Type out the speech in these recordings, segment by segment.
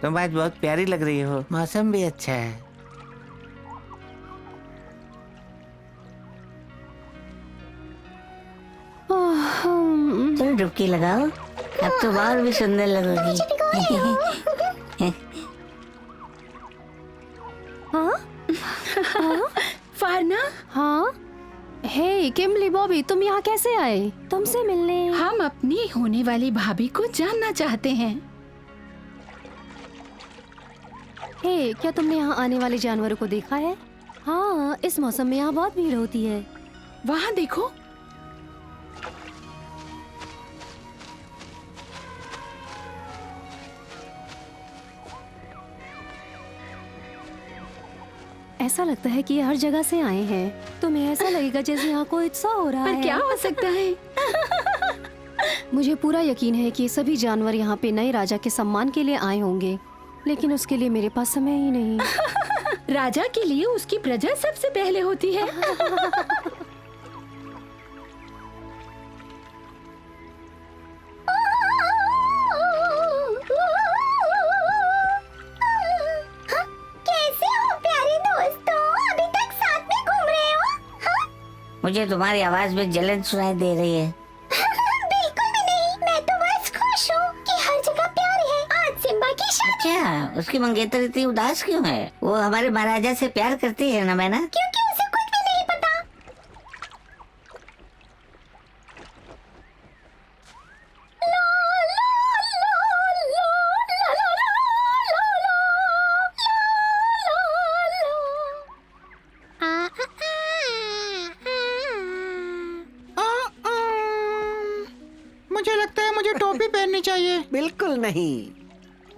तुम आज बहुत प्यारी लग रही हो, मौसम भी अच्छा है। तुम डुबकी लगाओ, अब तो और भी सुंदर लगोगी। फारना। हाँ, हे किमली बॉबी, तुम यहाँ कैसे आए? तुमसे मिलने। हम अपनी होने वाली भाभी को जानना चाहते हैं। हे, क्या तुमने यहाँ आने वाले जानवरों को देखा है? हाँ, इस मौसम में यहाँ बहुत भीड़ होती है। वहाँ देखो। ऐसा लगता है कि ये हर जगह से आए हैं। तुम्हें ऐसा लगेगा जैसे यहाँ कोई उत्सव हो रहा है। पर क्या हो सकता है? मुझे पूरा यकीन है कि सभी जानवर यहाँ पे नए राजा के सम्मान के लिए आए होंगे, लेकिन उसके लिए मेरे पास समय ही नहीं। राजा के लिए उसकी प्रजा सबसे पहले होती है। मुझे तुम्हारी आवाज में जलन सुनाई दे रही है। बिल्कुल भी नहीं, मैं तो बस खुश हूँ कि हर जगह प्यार है। आज सिम्बा की शादी। अच्छा, उसकी मंगेतर इतनी उदास क्यों है? वो हमारे महाराजा से प्यार करती है ना मैना? क्योंकि उसे कुछ भी नहीं पता। मुझे लगता है मुझे टोपी पहननी चाहिए। बिल्कुल नहीं,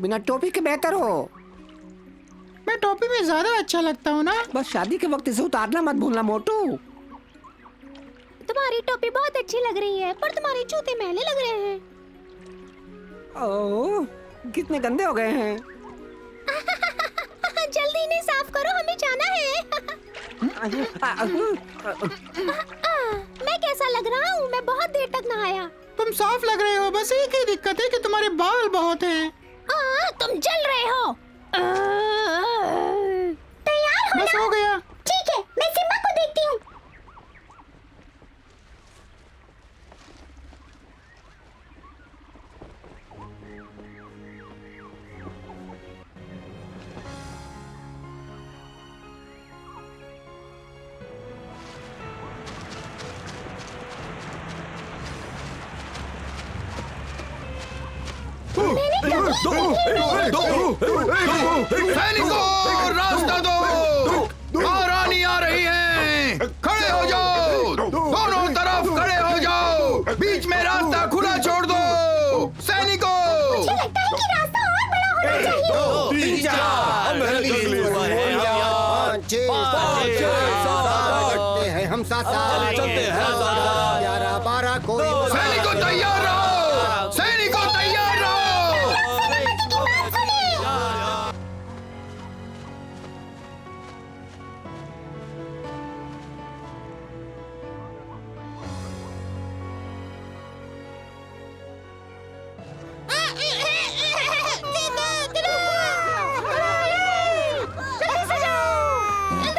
बिना टोपी के बेहतर हो। मैं टोपी में ज्यादा अच्छा लगता हूँ ना। बस शादी के वक्त इसे उतारना मत भूलना मोटू। तुम्हारी टोपी बहुत अच्छी लग रही है, पर तुम्हारे जूते मैले लग रहे हैं। ओह, कितने गंदे हो गए हैं। जल्दी इन्हें साफ करो, हमें जाना है। मैं कैसा लग रहा हूँ? मैं बहुत देर तक नहाया। तुम साफ लग रहे हो, बस एक ही दिक्कत है कि तुम्हारे बाल बहुत हैं। तुम जल रहे हो। तैयार हो बस ना? हो गया। ठीक है, मैं सिम्बा को देखती हूँ। सैनिकों, रास्ता दो, महारानी आ रही हैं। खड़े हो जाओ, दोनों तरफ खड़े हो जाओ, बीच में रास्ता खुला छोड़ दो। सैनिकों, मुझे लगता है कि रास्ता और बड़ा होना चाहिए। हम साथ चलते हैं। 11-12 कोई। सैनिकों तैयार रहो, सैनिकों तैयार रहो।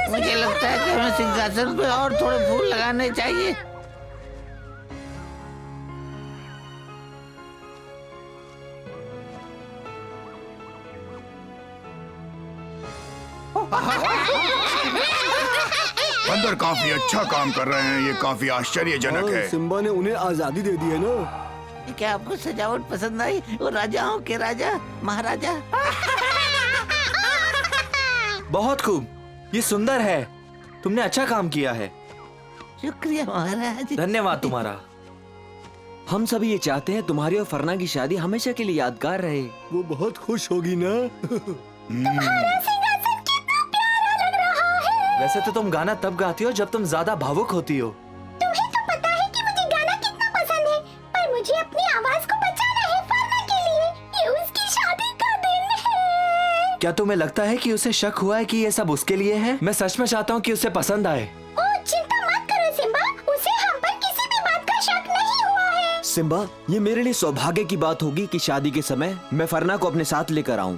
मुझे लगता है कि हमें सिंहासन पे और थोड़े फूल लगाने चाहिए। बंदर काफी अच्छा काम कर रहे हैं, ये काफी आश्चर्यजनक है। सिम्बा ने उन्हें आजादी दे दी है ना। क्या आपको सजावट पसंद आई? वो राजाओं के राजा, महाराजा। बहुत खूब, ये सुंदर है। तुमने अच्छा काम किया है। शुक्रिया महाराज। धन्यवाद तुम्हारा। हम सभी ये चाहते हैं तुम्हारी और फरना की शादी हमेशा के लिए यादगार रहे। वो बहुत खुश होगी ना। वैसे तो तुम गाना तब गाती हो जब तुम ज्यादा भावुक होती हो। तुम्हें तो पता है कि मुझे गाना कितना पसंद है, पर मुझे अपनी आवाज को बचाना है फरना के लिए। ये उसकी शादी का दिन है। क्या तुम्हें लगता है कि उसे शक हुआ है कि ये सब उसके लिए है? मैं सच में चाहता हूँ कि उसे पसंद आए। ओह, चिंता मत करो सिम्बा, उसे हम पर किसी भी बात का शक नहीं हुआ है। सिम्बा, ये मेरे लिए सौभाग्य की बात होगी कि शादी के समय मैं फरना को अपने साथ लेकर आऊं।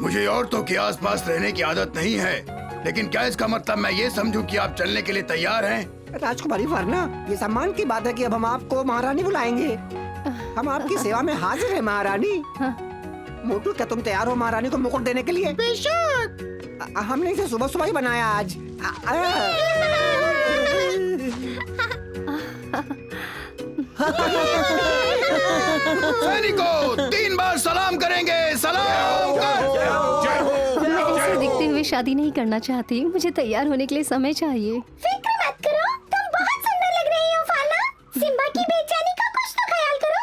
मुझे औरतों के आसपास रहने की आदत नहीं है, लेकिन क्या इसका मतलब मैं ये समझूं कि आप चलने के लिए तैयार हैं? राजकुमारी फरना, ये सम्मान की बात है कि अब हम आपको महारानी बुलाएंगे। हम आपकी सेवा में हाजिर हैं महारानी। मोटू, क्या तुम तैयार हो महारानी को मुकुट देने के लिए? बेशक। हमने इसे सुबह सुबह ही बनाया आज। सैनिकों, 3 बार सलाम करेंगे। सलाम कर। मैं ऐसे दिखते हुए शादी नहीं करना चाहती, मुझे तैयार होने के लिए समय चाहिए। फिक्र मत करो, तुम बहुत सुंदर लग रही हो फाना। सिम्बा की बेचैनी का कुछ तो ख्याल करो।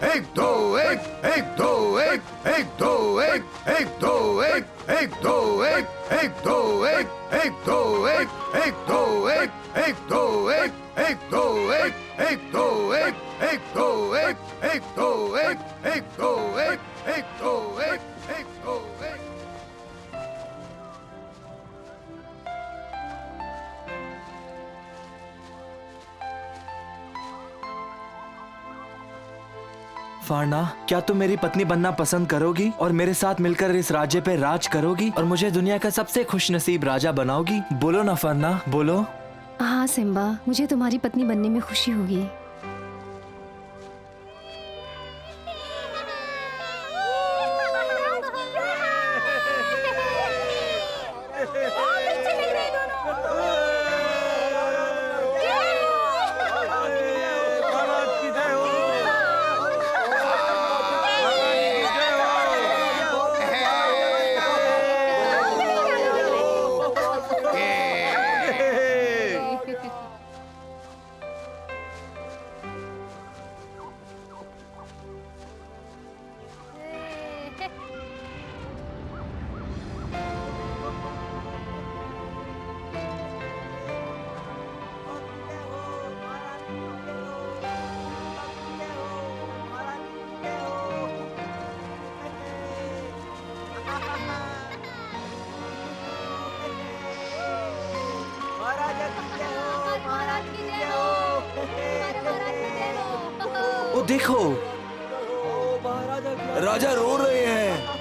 एक दो एक, एक दो एक, एक दो एक, एक दो एक, एक दो एक, एक दो एक, एक दो एक, एक दो एक, एक दो एक, एक दो एक, एक दो एक, एक दो एक, एक दो एक, एक दो एक, एक दो एक, एक दो एक। फारना, क्या तुम मेरी पत्नी बनना पसंद करोगी और मेरे साथ मिलकर इस राज्य पे राज करोगी और मुझे दुनिया का सबसे खुशनसीब राजा बनाओगी? बोलो ना फरना, बोलो। हाँ सिम्बा, मुझे तुम्हारी पत्नी बनने में खुशी होगी। ओ देखो, राजा रो रहे हैं।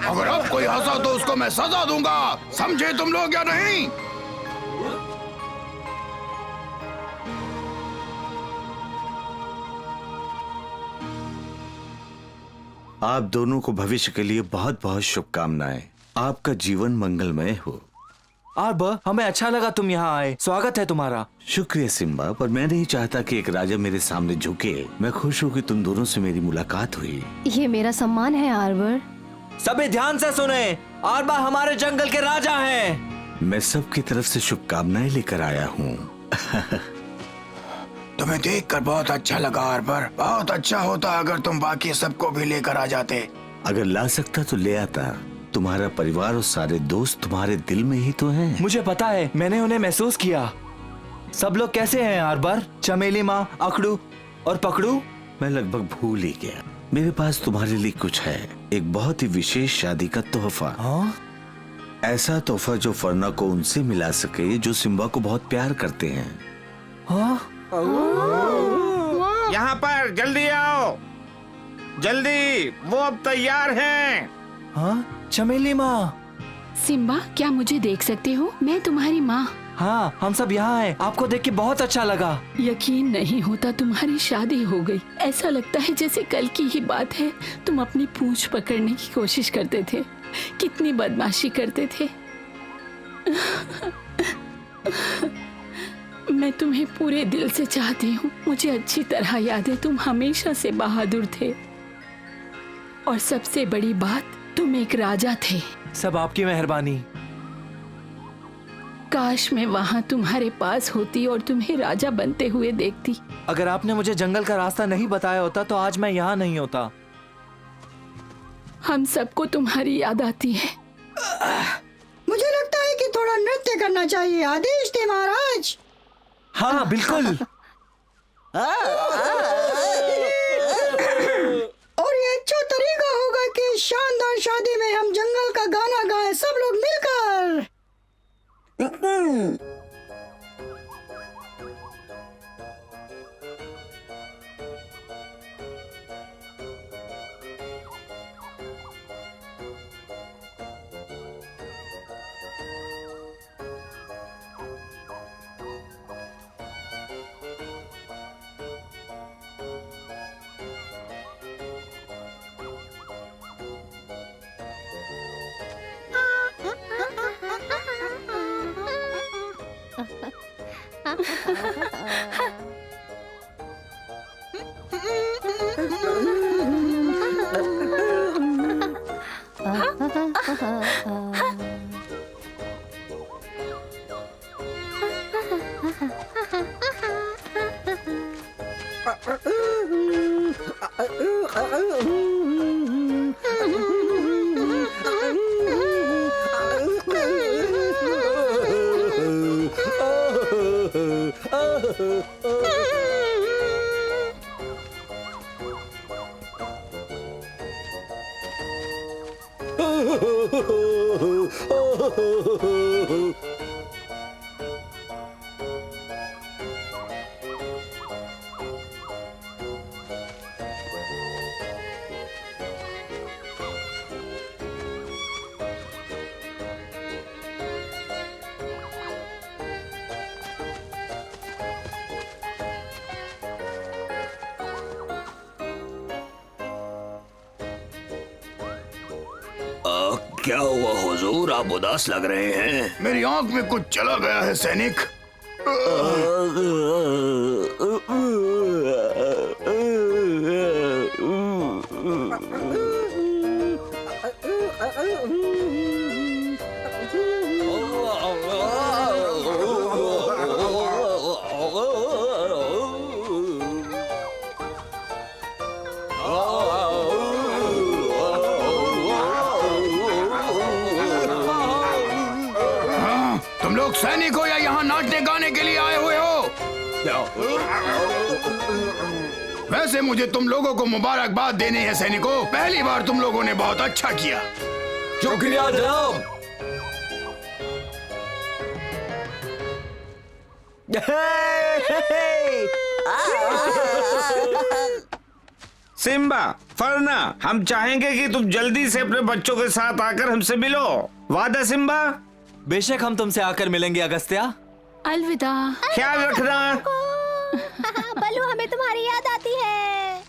अगर अब कोई हंसा तो उसको मैं सजा दूंगा, समझे तुम लोग या नहीं? आप दोनों को भविष्य के लिए बहुत बहुत शुभकामनाएं। आपका जीवन मंगलमय हो। आर्ब, हमें अच्छा लगा तुम यहाँ आए, स्वागत है तुम्हारा। शुक्रिया सिम्बा, पर मैं नहीं चाहता कि एक राजा मेरे सामने झुके। मैं खुश हूँ कि तुम दोनों से मेरी मुलाकात हुई। ये मेरा सम्मान है आर्बर। सभी ध्यान से सुने, आर्बा हमारे जंगल के राजा हैं। मैं सबकी तरफ से शुभकामनाएं लेकर आया हूँ। तुम्हें देखकर बहुत अच्छा लगा आर्बर। बहुत अच्छा होता अगर तुम बाकी सबको भी लेकर आ जाते। अगर ला सकता तो ले आता। तुम्हारा परिवार और सारे दोस्त तुम्हारे दिल में ही तो हैं। मुझे पता है, मैंने उन्हें महसूस किया। सब लोग कैसे हैं आरबर, चमेली माँ, अकड़ू और पकड़ू? मैं लगभग भूल ही गया। मेरे पास तुम्हारे लिए कुछ है, एक बहुत ही विशेष शादी का तोहफा। हाँ? ऐसा तोहफा जो फरना को उनसे मिला सके जो सिम्बा को बहुत प्यार करते हैं। हाँ? यहाँ पर जल्दी आओ, जल्दी, वो अब तैयार हैं। हाँ? चमेली माँ। सिम्बा, क्या मुझे देख सकते हो? मैं तुम्हारी माँ। हाँ, हम सब यहाँ हैं। आपको देख के बहुत अच्छा लगा। यकीन नहीं होता तुम्हारी शादी हो गई। ऐसा लगता है जैसे कल की ही बात है। तुम अपनी पूंछ पकड़ने की कोशिश करते थे, कितनी बदमाशी करते थे। मैं तुम्हें पूरे दिल से चाहती हूँ। मुझे अच्छी तरह याद है तुम हमेशा से बहादुर थे, और सबसे बड़ी बात, तुम एक राजा थे। सब आपकी मेहरबानी। काश मैं वहाँ तुम्हारे पास होती और तुम्हें राजा बनते हुए देखती। अगर आपने मुझे जंगल का रास्ता नहीं बताया होता तो आज मैं यहाँ नहीं होता। हम सबको तुम्हारी याद आती है। मुझे लगता है कि थोड़ा नृत्य करना चाहिए। आदेश थे महाराज। हाँ बिल्कुल। और ये अच्छा तरीका होगा कि शानदार शादी में हम जंगल का गाना गाएं, सब लोग मिलकर। क्या हुआ हुजूर, आप उदास लग रहे हैं? मेरी आंख में कुछ चला गया है सैनिक। सैनिक हो या यहाँ नाचने गाने के लिए आए हुए हो? वैसे मुझे तुम लोगों को मुबारकबाद देनी है सैनिकों। पहली बार तुम लोगों ने बहुत अच्छा किया। शुक्रिया जनाब। सिम्बा, फरना, हम चाहेंगे कि तुम जल्दी से अपने बच्चों के साथ आकर हमसे मिलो। वादा सिम्बा? बेशक हम तुमसे आकर मिलेंगे अगस्त्या। अलविदा। ख्याल रखना। बलू, हमें तुम्हारी याद आती है।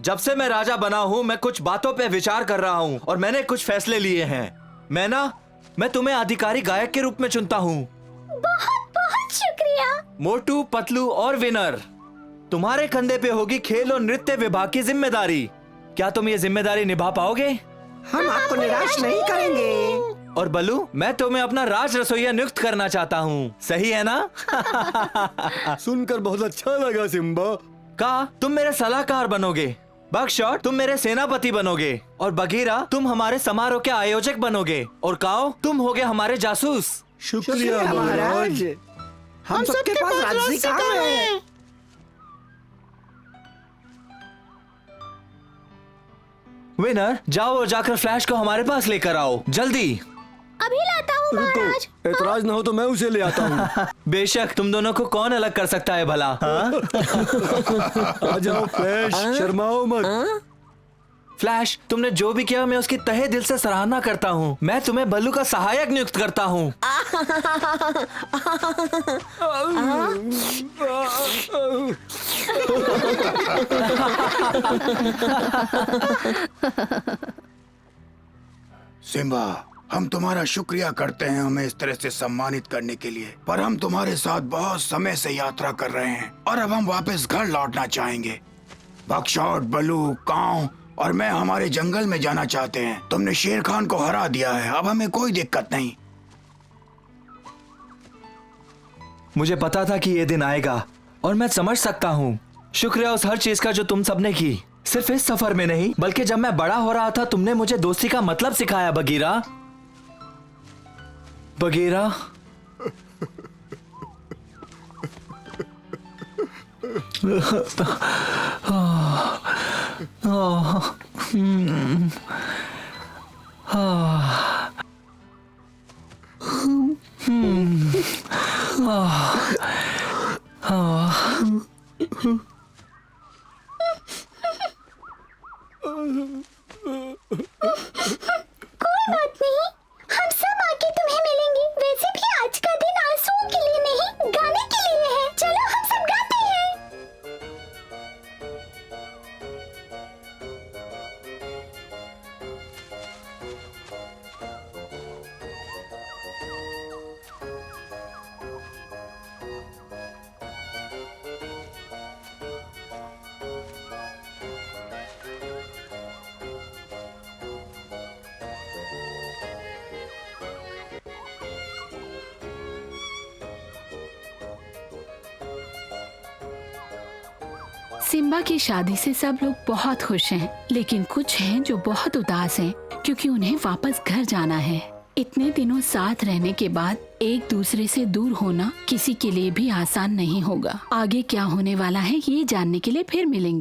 जब से मैं राजा बना हूँ मैं कुछ बातों पे विचार कर रहा हूँ और मैंने कुछ फैसले लिए हैं। मैं तुम्हें अधिकारी गायक के रूप में चुनता हूँ। बहुत बहुत शुक्रिया। मोटू, पतलू और विनर, तुम्हारे कंधे पे होगी खेल और नृत्य विभाग की जिम्मेदारी। क्या तुम ये जिम्मेदारी निभा पाओगे? हम आपको निराश नहीं करेंगे। और बलू, मैं तुम्हें अपना राज रसोइया नियुक्त करना चाहता हूँ, सही है ना? सुनकर बहुत अच्छा लगा सिम्बा। का तुम मेरे सलाहकार बनोगे, बकशॉट तुम मेरे सेनापति बनोगे, और बगीरा तुम हमारे समारोह के आयोजक बनोगे, और काओ तुम होगे हमारे जासूस। शुक्रिया महाराज। हम सबके पास राजसी काम है। विनर, जाओ और जाकर फ्लैश को हमारे पास लेकर आओ, जल्दी। अभी लाता हूँ महाराज। एतराज ना हो तो मैं उसे ले आता हूँ। बेशक, तुम दोनों को कौन अलग कर सकता है भला? आ जाओ फ्लैश, शर्माओ मत। फ्लैश, तुमने जो भी किया मैं उसकी तहे दिल से सराहना करता हूँ। मैं तुम्हें बल्लू का सहायक नियुक्त करता हूँ। सिम्बा, हम तुम्हारा शुक्रिया करते हैं हमें इस तरह से सम्मानित करने के लिए, पर हम तुम्हारे साथ बहुत समय से यात्रा कर रहे हैं और अब हम वापस घर लौटना चाहेंगे। बकशॉट, बलू, काऊ और मैं हमारे जंगल में जाना चाहते हैं। तुमने शेर खान को हरा दिया है, अब हमें कोई दिक्कत नहीं। मुझे पता था कि ये दिन आएगा और मैं समझ सकता हूँ। शुक्रिया उस हर चीज का जो तुम सबने की, सिर्फ इस सफर में नहीं बल्कि जब मैं बड़ा हो रहा था तुमने मुझे दोस्ती का मतलब सिखाया बगीरा। बगीरा, कोई बात नहीं, हम सब आके तुम्हें मिलेंगे। वैसे भी आज का दिन आंसुओं के लिए नहीं, गाने के लिए है। चलो हम सब गाते हैं। सिम्बा की शादी से सब लोग बहुत खुश हैं, लेकिन कुछ हैं जो बहुत उदास हैं क्योंकि उन्हें वापस घर जाना है। इतने दिनों साथ रहने के बाद एक दूसरे से दूर होना किसी के लिए भी आसान नहीं होगा। आगे क्या होने वाला है ये जानने के लिए फिर मिलेंगे।